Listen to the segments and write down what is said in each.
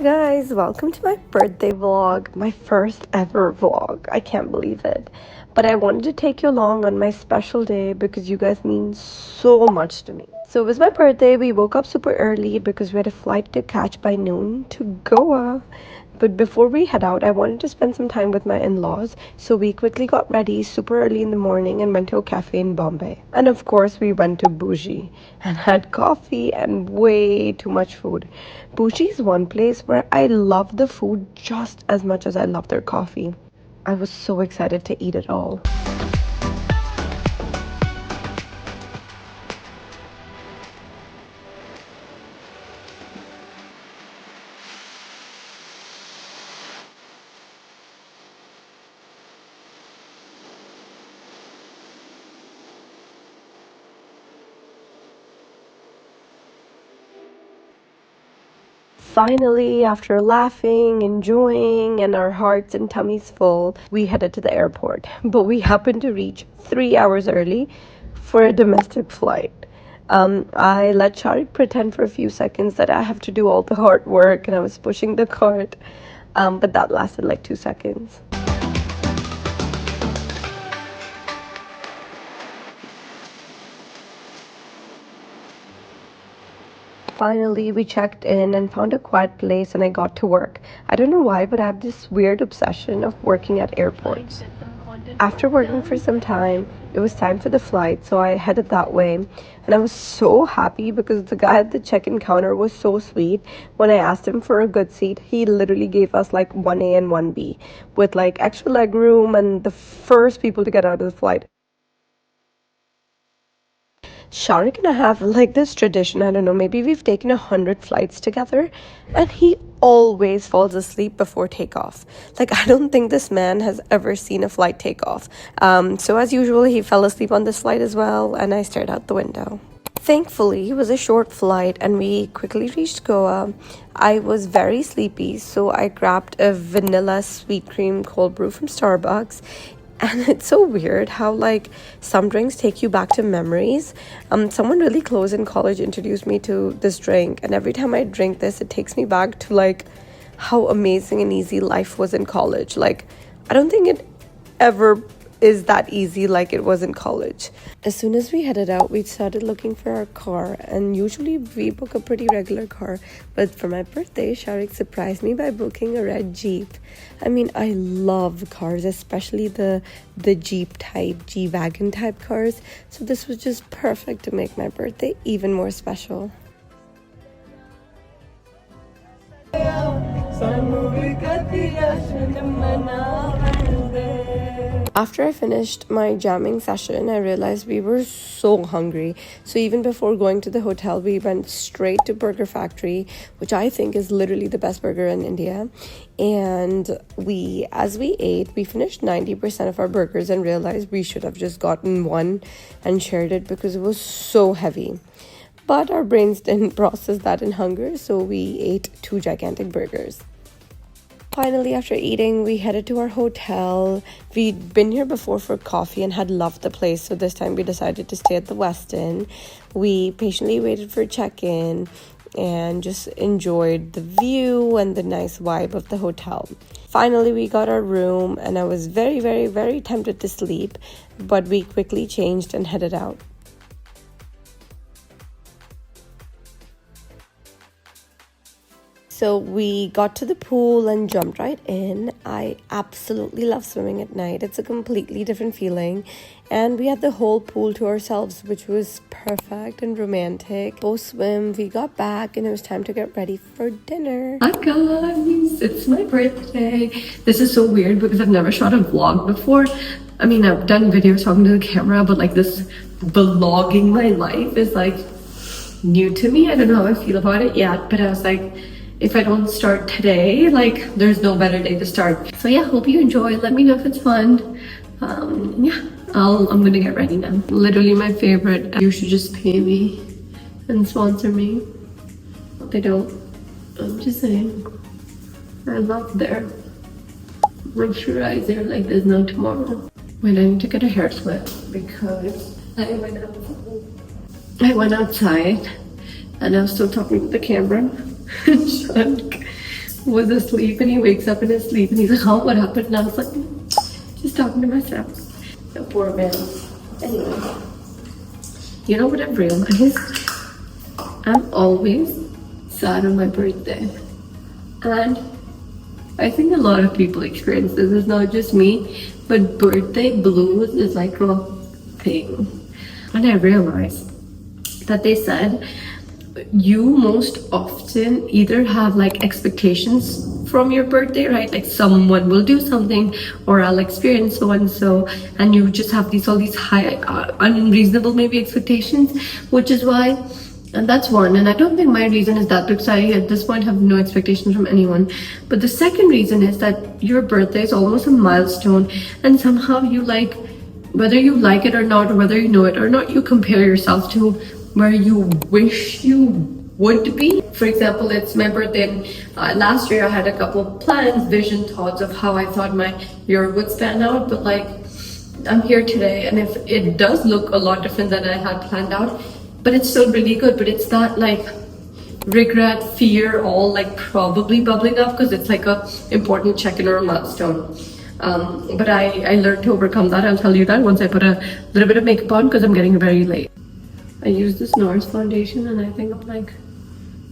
guys, welcome to my birthday vlog, my first ever vlog. I can't believe it. But I wanted to take you along on my special day because you guys mean so much to me. So it was my birthday. We woke up super early because we had a flight to catch by noon to Goa. But before we head out, I wanted to spend some time with my in-laws, so we quickly got ready super early in the morning and went to a cafe in Bombay. And of course, we went to Bougie and had coffee and way too much food. Bougie is one place where I love the food just as much as I love their coffee. I was so excited to eat it all. Finally, after laughing, enjoying, and our hearts and tummies full, we headed to the airport. But we happened to reach 3 hours early for a domestic flight. I let Sharik pretend for a few seconds that I have to do all the hard work and I was pushing the cart, but that lasted like 2 seconds. Finally, we checked in and found a quiet place and I got to work. I don't know why, but I have this weird obsession of working at airports. After working for some time, it was time for the flight, so I headed that way. And I was so happy because the guy at the check-in counter was so sweet. When I asked him for a good seat, he literally gave us like 1A and 1B with like extra leg room and the first people to get out of the flight. Sharik and I have like this tradition. I don't know, maybe we've taken 100 flights together, and he always falls asleep before takeoff. Like, I don't think this man has ever seen a flight take off. So, as usual, he fell asleep on this flight as well, and I stared out the window. Thankfully, it was a short flight and we quickly reached Goa. I was very sleepy, so I grabbed a vanilla sweet cream cold brew from Starbucks. And it's so weird how like some drinks take you back to memories. Someone really close in college introduced me to this drink, and every time I drink this, it takes me back to like how amazing and easy life was in college. Like, I don't think it ever is that easy like it was in college. As soon as we headed out, we started looking for our car, and usually we book a pretty regular car, but for my birthday, Sharik surprised me by booking a red Jeep. I mean, I love cars, especially the Jeep type, G-Wagon type cars, so this was just perfect to make my birthday even more special. After I finished my jamming session, I realized we were so hungry. So even before going to the hotel, we went straight to Burger Factory, which I think is literally the best burger in India. And as we ate, we finished 90% of our burgers and realized we should have just gotten one and shared it because it was so heavy. But our brains didn't process that in hunger, so we ate 2 gigantic burgers. Finally, after eating, we headed to our hotel. We'd been here before for coffee and had loved the place, so this time we decided to stay at the Westin. We patiently waited for check-in and just enjoyed the view and the nice vibe of the hotel. Finally, we got our room and I was very, very, very tempted to sleep, but we quickly changed and headed out. So we got to the pool and jumped right in. I absolutely love swimming at night. It's a completely different feeling. And we had the whole pool to ourselves, which was perfect and romantic. Post swim, we got back and it was time to get ready for dinner. Hi guys, it's my birthday. This is so weird because I've never shot a vlog before. I mean, I've done videos talking to the camera, but like this vlogging my life is like new to me. I don't know how I feel about it yet, but I was like, if I don't start today, like there's no better day to start. So yeah, hope you enjoy. Let me know if it's fun. Yeah, I'm gonna get ready now. Literally my favorite. You should just pay me and sponsor me. They don't. I'm just saying. I love their moisturizer like there's no tomorrow. Wait, I need to get a hair split because I went outside and I was still talking to the camera. was asleep and he wakes up in his sleep and he's like, oh, what happened? And I was like, just talking to myself. The poor man. Anyway, you know what I've realized? I'm always sad on my birthday. And I think a lot of people experience this. It's not just me, but birthday blues is like a thing. And I realized that they said you most often either have like expectations from your birthday, right? Like someone will do something, or I'll experience so and so, and you just have all these high, unreasonable maybe expectations, which is why. And that's one. And I don't think my reason is that, because I at this point have no expectations from anyone. But the second reason is that your birthday is almost a milestone, and somehow you like, whether you like it or not, or whether you know it or not, you compare yourself to where you wish you would be. For example, it's my birthday. Last year I had a couple of plans, vision, thoughts of how I thought my year would span out. But like, I'm here today, and if it does look a lot different than I had planned out, but it's still really good. But it's that like regret, fear, all like probably bubbling up, because it's like a important check-in or a milestone. But I learned to overcome that. I'll tell you that once I put a little bit of makeup on, because I'm getting very late. I use this NARS foundation, and I think I'm like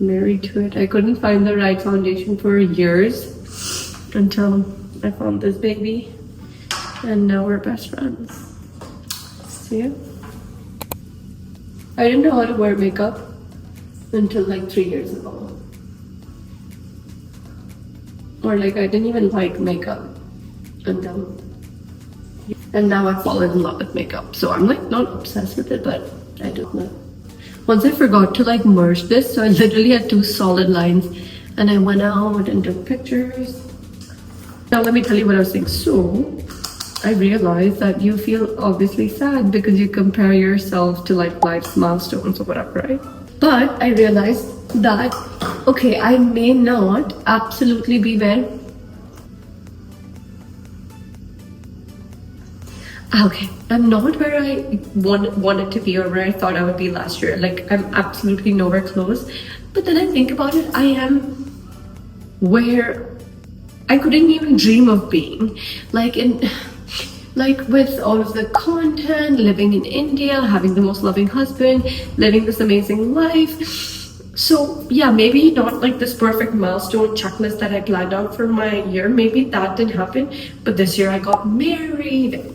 married to it. I couldn't find the right foundation for years until I found this baby, and now we're best friends. See? I didn't know how to wear makeup until like 3 years ago. Or like I didn't even like makeup until, and now I've fallen in love with makeup. So I'm like not obsessed with it, but I don't know. Once I forgot to like merge this, so I literally had 2 solid lines, and I went out and took pictures. Now let me tell you what I was saying. So I realized that you feel obviously sad because you compare yourself to like life's milestones or whatever, right? But I realized that, okay, I may not absolutely be where, okay, I'm not where I wanted to be or where I thought I would be last year. Like, I'm absolutely nowhere close. But then I think about it, I am where I couldn't even dream of being. Like with all of the content, living in India, having the most loving husband, living this amazing life. So yeah, maybe not like this perfect milestone checklist that I planned out for my year. Maybe that didn't happen. But this year I got married.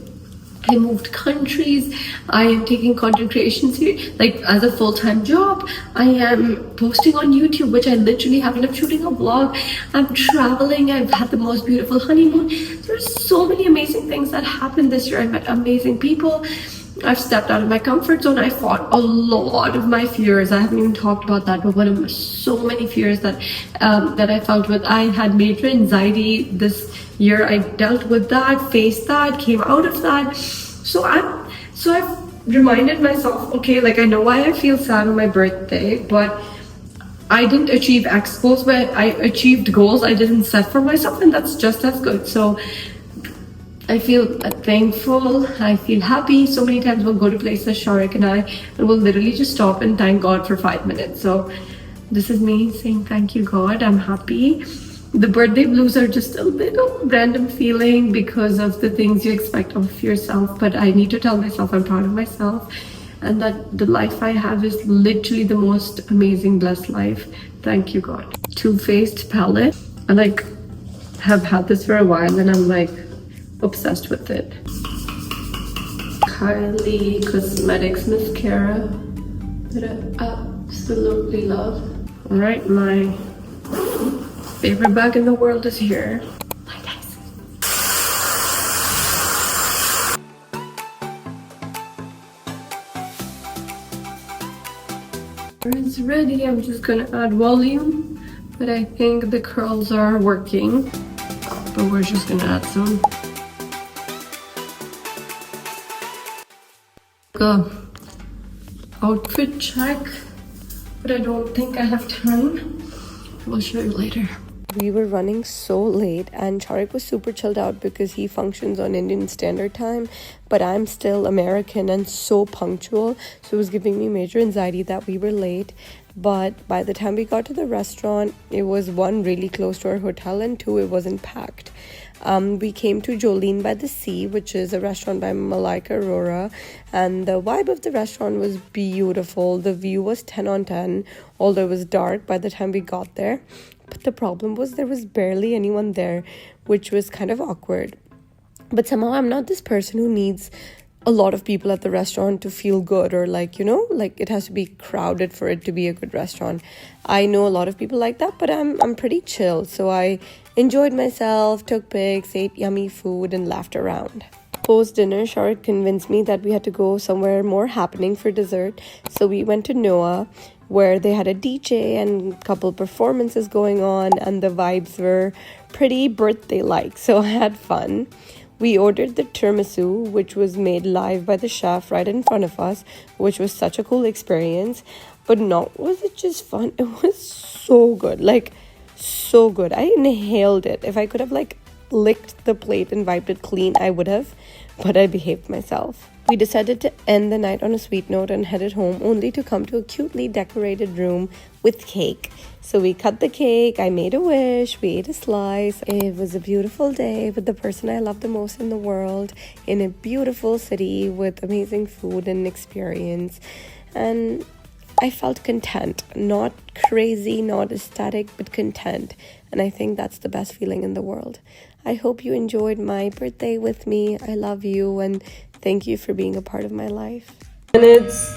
I moved countries. I am taking content creation like as a full-time job. I am posting on YouTube, which I literally have. I'm shooting a vlog. I'm traveling. I've had the most beautiful honeymoon. There's so many amazing things that happened this year. I met amazing people. I've stepped out of my comfort zone. I fought a lot of my fears. I haven't even talked about that, but one of so many fears that I felt with. I had major anxiety this year. I dealt with that, faced that, came out of that. So I've reminded myself, okay, like I know why I feel sad on my birthday, but I didn't achieve X goals, but I achieved goals I didn't set for myself, and that's just as good. So I feel thankful, I feel happy. So many times we'll go to places, Sharik and I, and we'll literally just stop and thank God for 5 minutes. So this is me saying thank you, God, I'm happy. The birthday blues are just a little random feeling because of the things you expect of yourself. But I need to tell myself I'm proud of myself, and that the life I have is literally the most amazing, blessed life. Thank you, God. Too Faced palette. I like have had this for a while, and I'm like obsessed with it. Kylie Cosmetics mascara that I absolutely love. All right, my favorite bag in the world is here. Hi guys. It's ready. I'm just gonna add volume, but I think the curls are working. But we're just gonna add some. Outfit check, but I don't think I have time. We'll show you later. We were running so late, and Charik was super chilled out because he functions on Indian Standard Time, but I'm still American and so punctual, so it was giving me major anxiety that we were late. But by the time we got to the restaurant, it was one, really close to our hotel, and two, it wasn't packed. We came to Jolene by the Sea, which is a restaurant by Malaika Aurora, and the vibe of the restaurant was beautiful. The view was 10 on 10, although it was dark by the time we got there. But the problem was there was barely anyone there, which was kind of awkward. But somehow I'm not this person who needs a lot of people at the restaurant to feel good, or like, like it has to be crowded for it to be a good restaurant. I know a lot of people like that, but I'm pretty chill. So I enjoyed myself, took pics, ate yummy food, and laughed around. Post dinner, Sharik convinced me that we had to go somewhere more happening for dessert. So we went to Noah, where they had a DJ and a couple performances going on, and the vibes were pretty birthday-like. So I had fun. We ordered the tiramisu, which was made live by the chef right in front of us, which was such a cool experience. But not was it just fun, it was so good, like so good. I inhaled it. If I could have like licked the plate and wiped it clean, I would have, but I behaved myself. We decided to end the night on a sweet note and headed home, only to come to a cutely decorated room with cake. So we cut the cake, I made a wish, we ate a slice. It was a beautiful day with the person I love the most in the world, in a beautiful city with amazing food and experience. And I felt content, not crazy, not ecstatic, but content. And I think that's the best feeling in the world. I hope you enjoyed my birthday with me. I love you, and thank you for being a part of my life. And it's